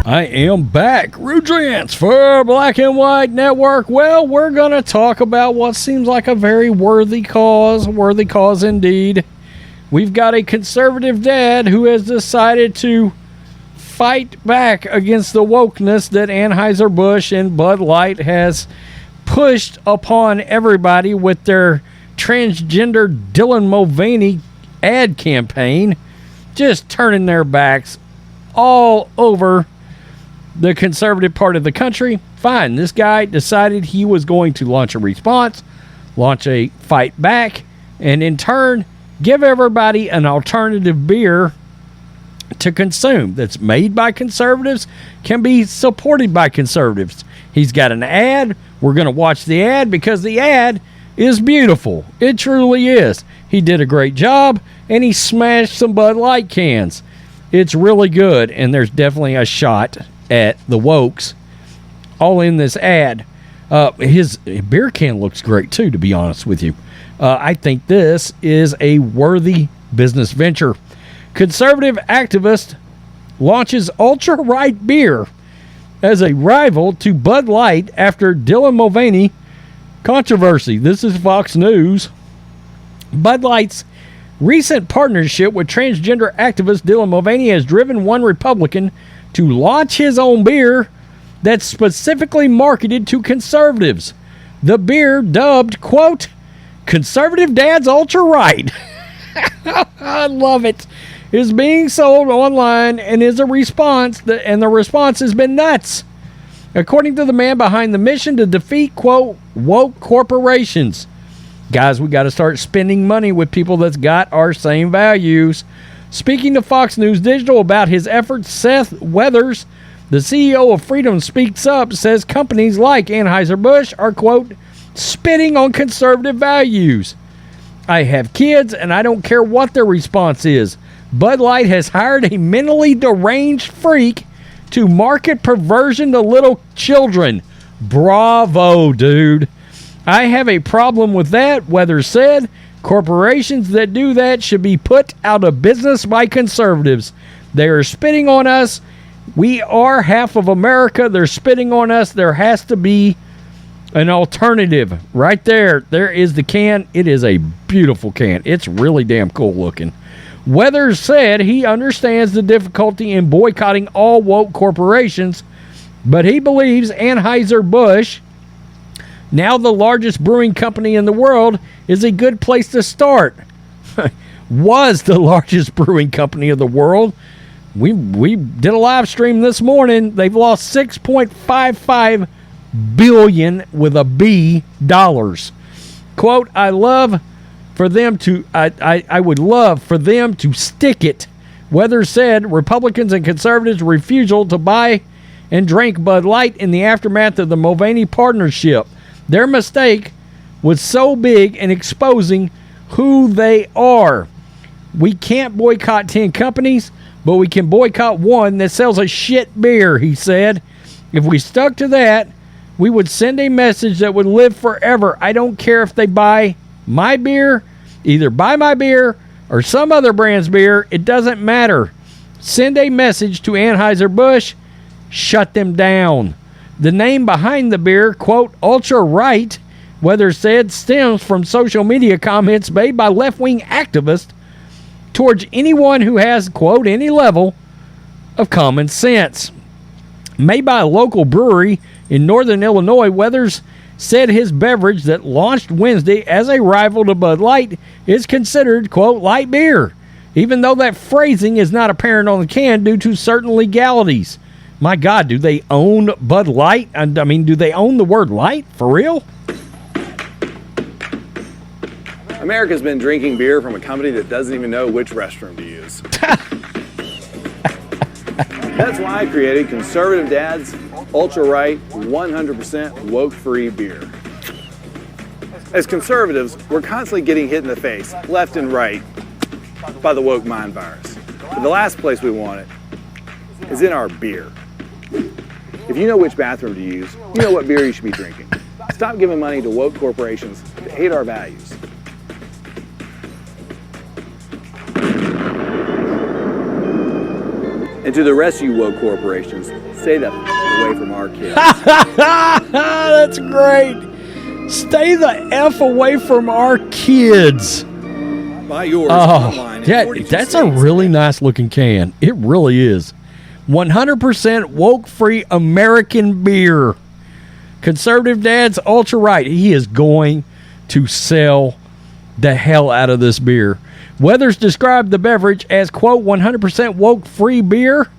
I am back. Rudrance for Black and White Network. Well, we're going to talk about what seems like a very worthy cause indeed. We've got a conservative dad who has decided to fight back against the wokeness that Anheuser Busch and Bud Light has pushed upon everybody with their transgender Dylan Mulvaney ad campaign, just turning their backs all over the conservative part of the country. Fine, this guy decided he was going to launch a response, launch a fight back, and in turn give everybody an alternative beer to consume that's made by conservatives, can be supported by conservatives. He's got an ad. We're going to watch the ad because the ad is beautiful. It truly is. He did a great job, and he smashed some Bud Light cans. It's really good, and there's definitely a shot at the wokes all in this ad. His beer can looks great, too, to be honest with you. I think this is a worthy business venture. Conservative activist launches ultra-right beer as a rival to Bud Light after Dylan Mulvaney controversy. This is Fox News. Bud Light's recent partnership with transgender activist Dylan Mulvaney has driven one Republican to launch his own beer that's specifically marketed to conservatives. The beer, dubbed, quote, Conservative Dad's Ultra Right. I love it. Is being sold online and is a response, and the response has been nuts. According to the man behind the mission to defeat, quote, woke corporations. Guys, we got to start spending money with people that's got our same values. Speaking to Fox News Digital about his efforts, Seth Weathers, the CEO of Freedom Speaks Up, says companies like Anheuser-Busch are, quote, spitting on conservative values. I have kids, and I don't care what their response is. Bud Light has hired a mentally deranged freak to market perversion to little children. Bravo, dude. I have a problem with that, Weathers said. Corporations that do that should be put out of business by conservatives. They are spitting on us. We are half of America. They're spitting on us. There has to be an alternative. Right there. There is the can. It is a beautiful can. It's really damn cool looking. Weathers said he understands the difficulty in boycotting all woke corporations, but he believes Anheuser-Busch, now the largest brewing company in the world, is a good place to start. Was the largest brewing company of the world. We did a live stream this morning. They've lost $6.55 billion with a B dollars. Quote, I would love for them to stick it. Weathers said Republicans and conservatives' refusal to buy and drink Bud Light in the aftermath of the Mulvaney partnership. Their mistake was so big in exposing who they are. We can't boycott 10 companies, but we can boycott one that sells a shit beer, he said. If we stuck to that, we would send a message that would live forever. I don't care if they buy my beer, either buy my beer or some other brand's beer. It doesn't matter. Send a message to Anheuser-Busch. Shut them down. The name behind the beer, quote, Ultra Right, Weathers said, stems from social media comments made by left-wing activists towards anyone who has, quote, any level of common sense. Made by a local brewery in northern Illinois, Weathers said his beverage that launched Wednesday as a rival to Bud Light is considered, quote, light beer, even though that phrasing is not apparent on the can due to certain legalities. My God, do they own Bud Light? I mean, do they own the word light? For real? America's been drinking beer from a company that doesn't even know which restroom to use. That's why I created Conservative Dad's Ultra Right 100% woke-free beer. As conservatives, we're constantly getting hit in the face, left and right, by the woke mind virus. But the last place we want it is in our beer. If you know which bathroom to use, you know what beer you should be drinking. Stop giving money to woke corporations that hate our values. And to the rest of you woke corporations, Stay the away from our kids. That's great. Stay the F away from our kids. Buy yours online. That's a really nice looking can. It really is. 100% woke-free American beer. Conservative Dad's Ultra Right. He is going to sell the hell out of this beer. Weathers described the beverage as, quote, 100% woke-free beer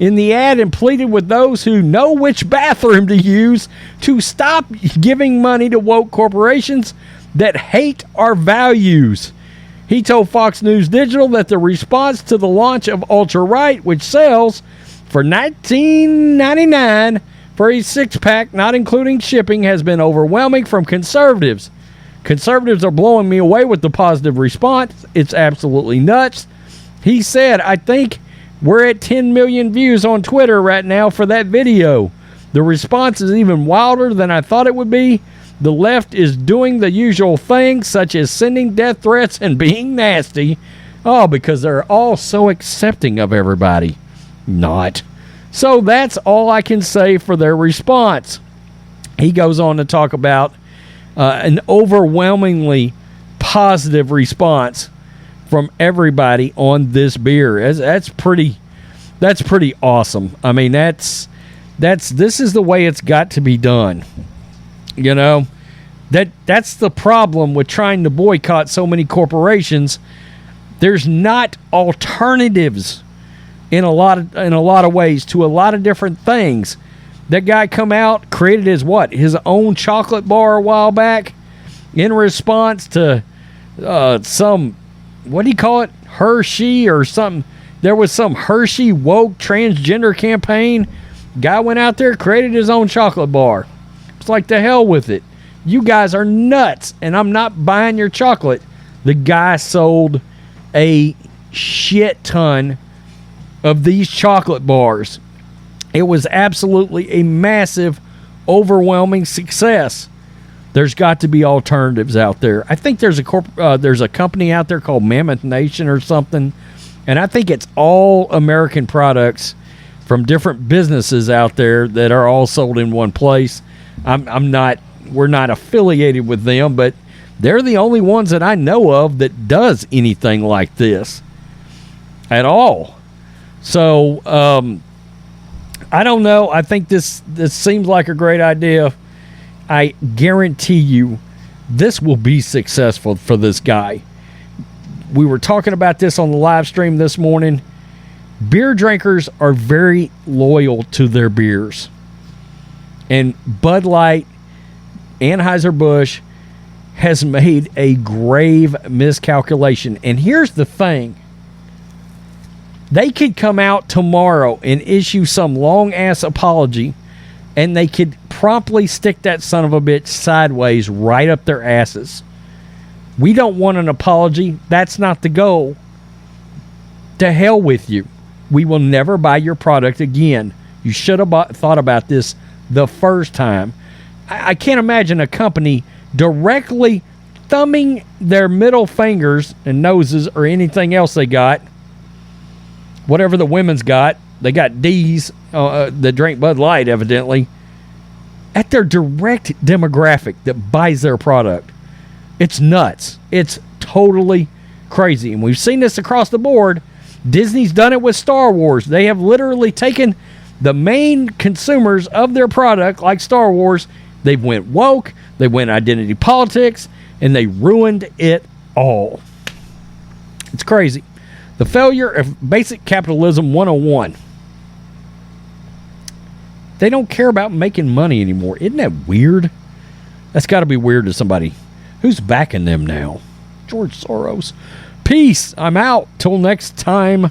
in the ad and pleaded with those who know which bathroom to use to stop giving money to woke corporations that hate our values. He told Fox News Digital that the response to the launch of Ultra Right, which sells for $19.99 for a six-pack, not including shipping, has been overwhelming from conservatives. Conservatives are blowing me away with the positive response. It's absolutely nuts. He said, I think we're at 10 million views on Twitter right now for that video. The response is even wilder than I thought it would be. The left is doing the usual things, such as sending death threats and being nasty. Oh, because they're all so accepting of everybody. Not. So that's all I can say for their response. He goes on to talk about an overwhelmingly positive response from everybody on this beer. That's pretty awesome. I mean, this is the way it's got to be done. You know, that's the problem with trying to boycott so many corporations. There's not alternatives in a lot of ways to a lot of different things. That guy come out, created his own chocolate bar a while back in response to some, what do you call it? Hershey or something. There was some Hershey woke transgender campaign. Guy went out there, created his own chocolate bar. It's like, the hell with it. You guys are nuts, and I'm not buying your chocolate. The guy sold a shit ton of these chocolate bars. It was absolutely a massive, overwhelming success. There's got to be alternatives out there. I think there's a company out there called Mammoth Nation or something, and I think it's all American products from different businesses out there that are all sold in one place. We're not affiliated with them, but they're the only ones that I know of that does anything like this at all. So I don't know. I think this seems like a great idea. I guarantee you this will be successful for this guy. We were talking about this on the live stream this morning. Beer drinkers are very loyal to their beers. And Bud Light, Anheuser Busch has made a grave miscalculation. And here's the thing. They could come out tomorrow and issue some long-ass apology, and they could promptly stick that son of a bitch sideways right up their asses. We don't want an apology. That's not the goal. To hell with you. We will never buy your product again. You should have thought about this the first time. I can't imagine a company directly thumbing their middle fingers and noses or anything else they got. Whatever the women's got. They got D's that drink Bud Light, evidently, at their direct demographic that buys their product. It's nuts. It's totally crazy. And we've seen this across the board. Disney's done it with Star Wars. They have literally taken the main consumers of their product, like Star Wars. They went woke, they went identity politics, and they ruined it all. It's crazy. The failure of basic capitalism 101. They don't care about making money anymore. Isn't that weird? That's got to be weird to somebody. Who's backing them now? George Soros. Peace. I'm out. Till next time.